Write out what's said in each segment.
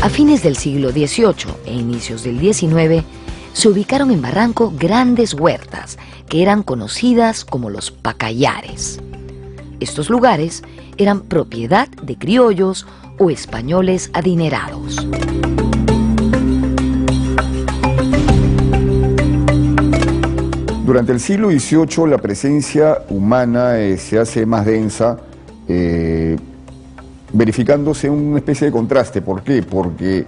A fines del siglo XVIII e inicios del XIX, se ubicaron en Barranco grandes huertas que eran conocidas como los pacallares. Estos lugares eran propiedad de criollos o españoles adinerados. Durante el siglo XVIII la presencia humana se hace más densa, verificándose una especie de contraste. ¿Por qué? Porque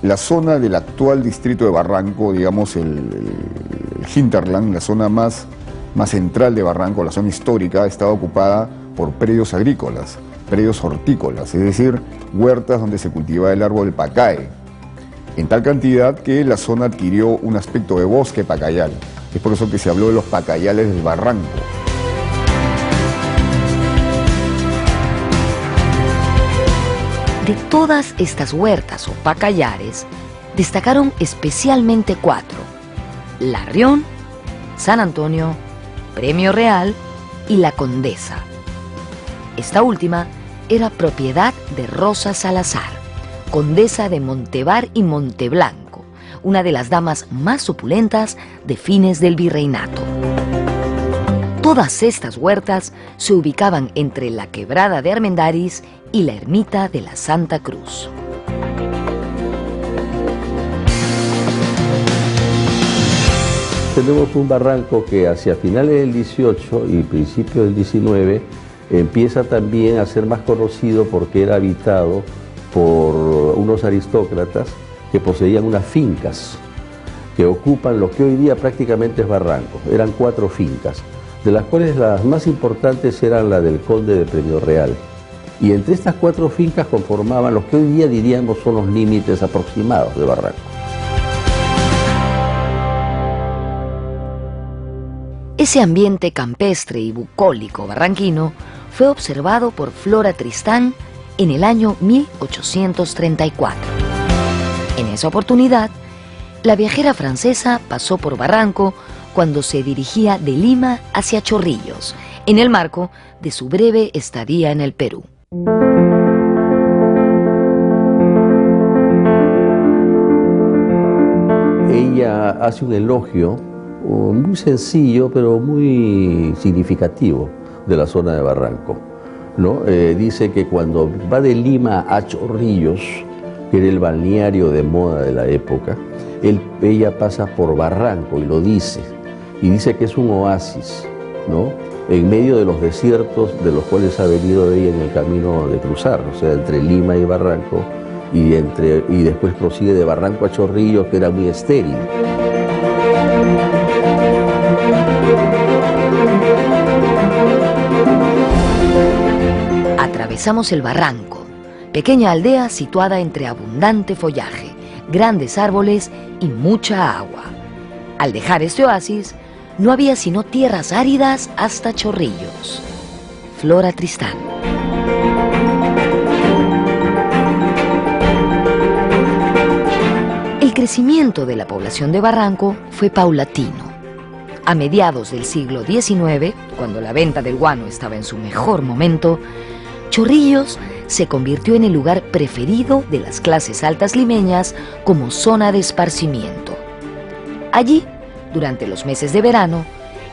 la zona del actual distrito de Barranco, digamos el hinterland, la zona más central de Barranco, la zona histórica, estaba ocupada por predios agrícolas, predios hortícolas, es decir, huertas donde se cultivaba el árbol pacae, en tal cantidad que la zona adquirió un aspecto de bosque pacayal. Es por eso que se habló de los pacayales del Barranco. De todas estas huertas o pacallares, destacaron especialmente 4: Larrión, San Antonio, Premio Real y La Condesa. Esta última era propiedad de Rosa Salazar, condesa de Montevar y Monteblanco, una de las damas más opulentas de fines del virreinato. Todas estas huertas se ubicaban entre la Quebrada de Armendáriz y la Ermita de la Santa Cruz. Tenemos un Barranco que hacia finales del 18 y principios del 19 empieza también a ser más conocido porque era habitado por unos aristócratas que poseían unas fincas que ocupan lo que hoy día prácticamente es Barranco. Eran 4 fincas, de las cuales las más importantes eran la del conde de Premio Real. Y entre estas 4 fincas conformaban lo que hoy día diríamos son los límites aproximados de Barranco. Ese ambiente campestre y bucólico barranquino fue observado por Flora Tristán en el año 1834. En esa oportunidad, la viajera francesa pasó por Barranco cuando se dirigía de Lima hacia Chorrillos, en el marco de su breve estadía en el Perú. Ella hace un elogio muy sencillo, pero muy significativo de la zona de Barranco, ¿no? Dice que cuando va de Lima a Chorrillos, que era el balneario de moda de la época, ella pasa por Barranco y lo dice, y dice que es un oasis, ¿no?, en medio de los desiertos de los cuales ha venido ella en el camino de cruzar, o sea, entre Lima y Barranco, y después prosigue de Barranco a Chorrillos, que era muy estéril. Atravesamos el Barranco, pequeña aldea situada entre abundante follaje, grandes árboles y mucha agua. Al dejar este oasis, no había sino tierras áridas hasta Chorrillos. Flora Tristán. El crecimiento de la población de Barranco fue paulatino. A mediados del siglo XIX, cuando la venta del guano estaba en su mejor momento, Chorrillos se convirtió en el lugar preferido de las clases altas limeñas como zona de esparcimiento. Allí, durante los meses de verano,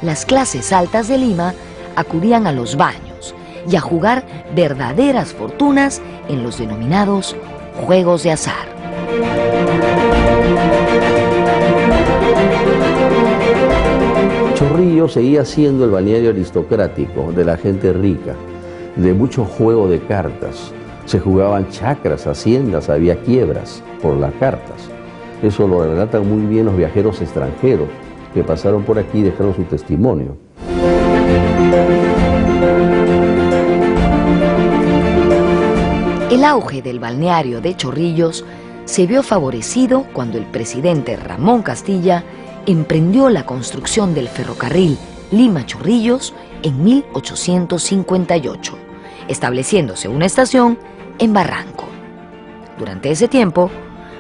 las clases altas de Lima acudían a los baños y a jugar verdaderas fortunas en los denominados juegos de azar. Chorrillos seguía siendo el balneario aristocrático de la gente rica, de mucho juego de cartas. Se jugaban chacras, haciendas, había quiebras por las cartas. Eso lo relatan muy bien los viajeros extranjeros que pasaron por aquí y dejaron su testimonio. El auge del balneario de Chorrillos se vio favorecido cuando el presidente Ramón Castilla emprendió la construcción del ferrocarril Lima-Chorrillos en 1858, estableciéndose una estación en Barranco. Durante ese tiempo,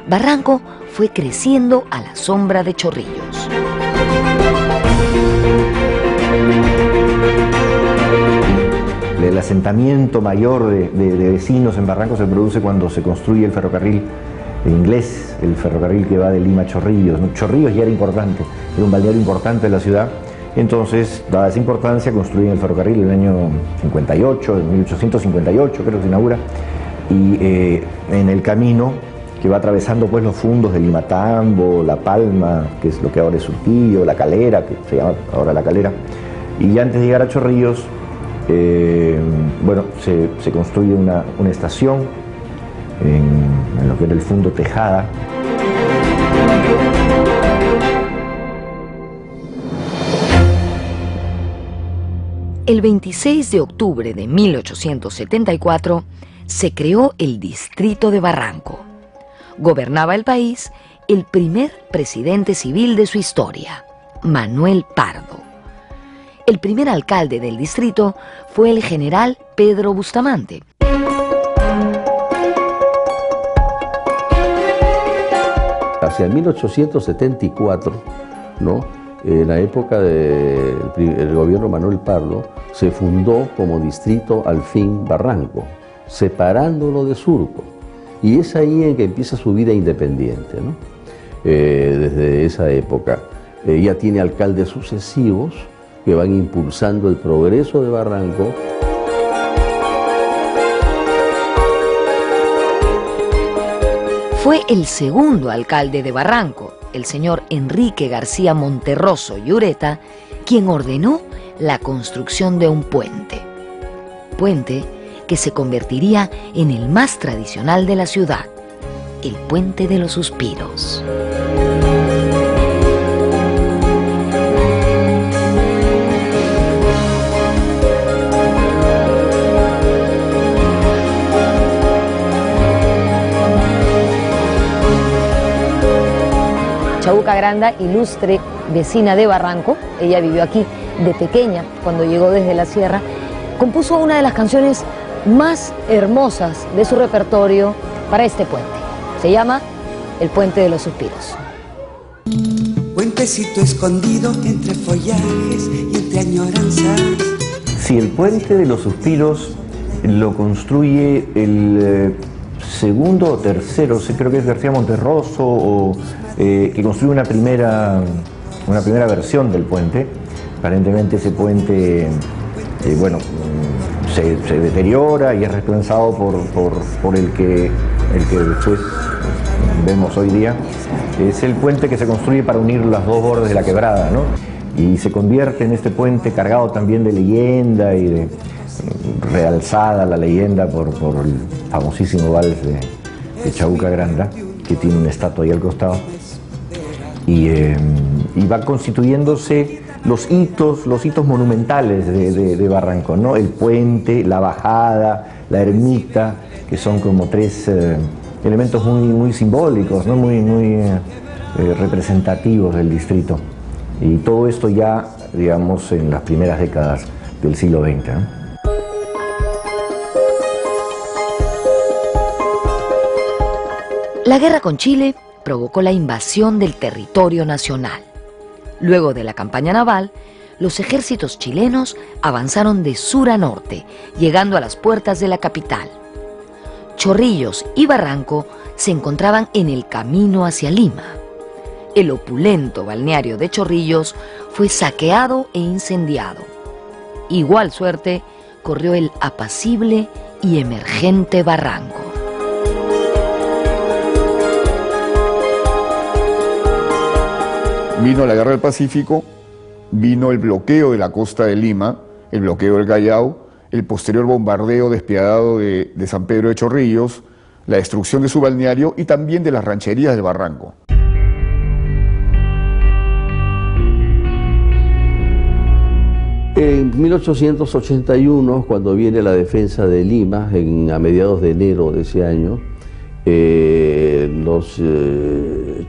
Barranco fue creciendo a la sombra de Chorrillos. el asentamiento mayor de vecinos en Barranco se produce cuando se construye el ferrocarril inglés, el ferrocarril que va de Lima a Chorrillos, ¿no? Chorrillos ya era importante, era un balneario importante de la ciudad. Entonces, dada esa importancia, construyen el ferrocarril en el año 58, en 1858 creo que se inaugura, y en el camino que va atravesando pues los fundos de Limatambo, La Palma, que es lo que ahora es Surquillo, La Calera, que se llama ahora La Calera, y ya antes de llegar a Chorrillos, bueno, se construye una estación en lo que era el Fundo Tejada. El 26 de octubre de 1874 se creó el Distrito de Barranco. Gobernaba el país el primer presidente civil de su historia, Manuel Pardo. El primer alcalde del distrito fue el general Pedro Bustamante. Hacia 1874, ¿no? En la época del gobierno Manuel Pardo, se fundó como distrito al fin Barranco, separándolo de Surco. Y es ahí en que empieza su vida independiente, ¿no? Desde esa época. Ya tiene alcaldes sucesivos que van impulsando el progreso de Barranco. Fue el segundo alcalde de Barranco, el señor Enrique García Monterroso y Ureta, quien ordenó la construcción de un puente que se convertiría en el más tradicional de la ciudad, el Puente de los Suspiros. Chabuca Granda, ilustre vecina de Barranco, ella vivió aquí de pequeña cuando llegó desde la sierra, compuso una de las canciones más hermosas de su repertorio para este puente. Se llama El Puente de los Suspiros. Puentecito escondido entre follajes y entre añoranzas. Si el Puente de los Suspiros lo construye el segundo o tercero, creo que es García Monterroso, o que construye una primera versión del puente. Aparentemente ese puente, bueno, se deteriora y es reemplazado por el que después vemos hoy día. Es el puente que se construye para unir las dos bordes de la quebrada, ¿no? Y se convierte en este puente cargado también de leyenda y de realzada la leyenda por el famosísimo vals de Chabuca Granda, que tiene una estatua ahí al costado. Y va constituyéndose los hitos monumentales de Barranco, ¿no? El puente, la bajada, la ermita, que son como tres elementos muy simbólicos, ¿no? muy representativos del distrito. Y todo esto ya, digamos, en las primeras décadas del siglo XX, ¿no? La guerra con Chile provocó la invasión del territorio nacional. Luego de la campaña naval, los ejércitos chilenos avanzaron de sur a norte, llegando a las puertas de la capital. Chorrillos y Barranco se encontraban en el camino hacia Lima. El opulento balneario de Chorrillos fue saqueado e incendiado. Igual suerte corrió el apacible y emergente Barranco. Vino la Guerra del Pacífico, vino el bloqueo de la costa de Lima, el bloqueo del Callao, el posterior bombardeo despiadado de San Pedro de Chorrillos, la destrucción de su balneario y también de las rancherías del Barranco. En 1881, cuando viene la defensa de Lima, a mediados de enero de ese año, los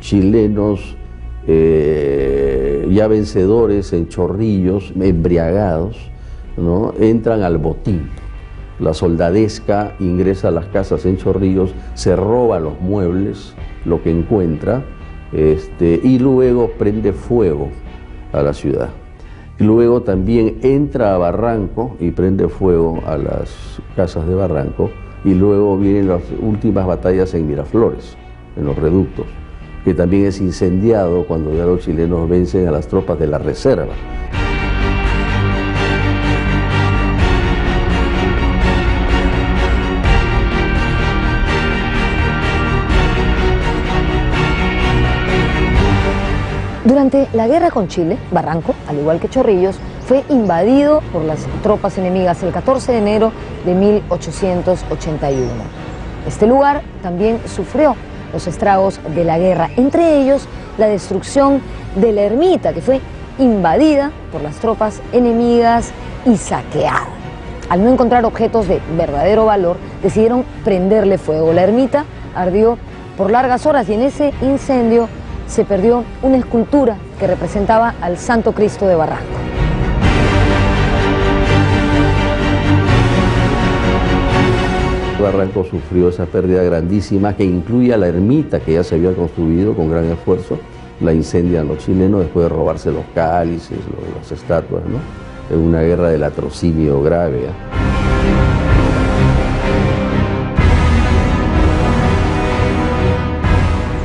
chilenos ya vencedores en Chorrillos, embriagados, ¿no?, entran al botín. La soldadesca ingresa a las casas en Chorrillos, se roba los muebles, lo que encuentra, y luego prende fuego a la ciudad. Luego también entra a Barranco y prende fuego a las casas de Barranco, y luego vienen las últimas batallas en Miraflores, en los reductos, que también es incendiado cuando ya los chilenos vencen a las tropas de la reserva. Durante la guerra con Chile, Barranco, al igual que Chorrillos, fue invadido por las tropas enemigas el 14 de enero de 1881. Este lugar también sufrió los estragos de la guerra, entre ellos la destrucción de la ermita, que fue invadida por las tropas enemigas y saqueada. Al no encontrar objetos de verdadero valor, decidieron prenderle fuego. La ermita ardió por largas horas y en ese incendio se perdió una escultura que representaba al Santo Cristo de Barranco. Barranco sufrió esa pérdida grandísima que incluye a la ermita que ya se había construido con gran esfuerzo. La incendian los chilenos después de robarse los cálices, las estatuas, ¿no? En una guerra de latrocinio grave, ¿eh?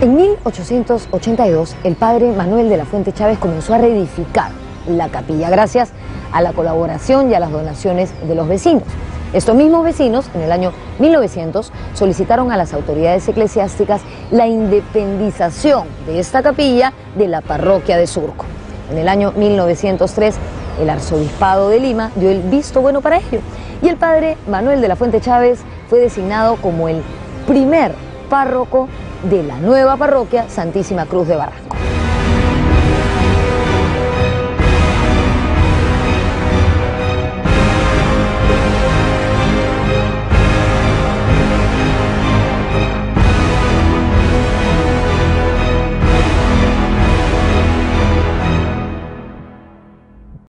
En 1882, el padre Manuel de la Fuente Chávez comenzó a reedificar la capilla gracias a la colaboración y a las donaciones de los vecinos. Estos mismos vecinos, en el año 1900, solicitaron a las autoridades eclesiásticas la independización de esta capilla de la parroquia de Surco. En el año 1903, el arzobispado de Lima dio el visto bueno para ello y el padre Manuel de la Fuente Chávez fue designado como el primer párroco de la nueva parroquia Santísima Cruz de Barranco.